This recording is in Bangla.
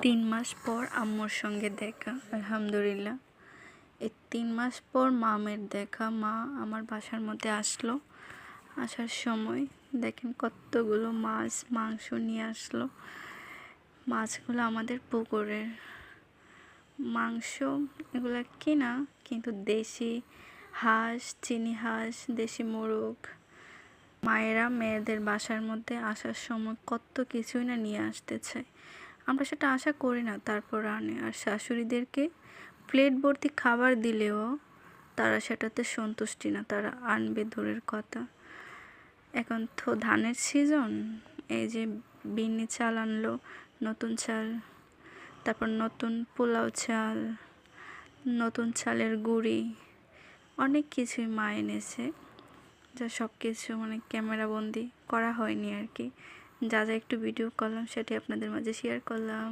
3 মাস পর আম্মুর সঙ্গে দেখা, আলহামদুলিল্লাহ। এই 3 মাস পর মামের দেখা। মা আমার বাসার মধ্যে আসলো। আসার সময় দেখেন কতগুলো মাছ মাংস নিয়ে আসলো। মাছগুলো আমাদের পুকুরের মাংস, এগুলো কিনা, কিন্তু দেশি হাঁস, চিনি হাঁস, দেশি মোরগ। মায়েরা মেয়েদের বাসার মধ্যে আসার সময় কত কিছুই না নিয়ে আসতে চায়, আমরা সেটা আশা করি না, তারপর আনে। আর শাশুড়িদেরকে প্লেট ভর্তি খাবার দিলেও তারা সেটাতে সন্তুষ্টি না, তারা আনবে দূরের কথা। এখন তো ধানের সিজন, এই যে বিন্নি চাল আনলো, নতুন চাল, তারপর নতুন পোলাও চাল, নতুন চালের গুঁড়ি, অনেক কিছুই মা এনেছে, যা সব কিছু মানে ক্যামেরাবন্দি করা হয়নি আর কি। যা যা একটু ভিডিও করলাম সেটি আপনাদের মাঝে শেয়ার করলাম।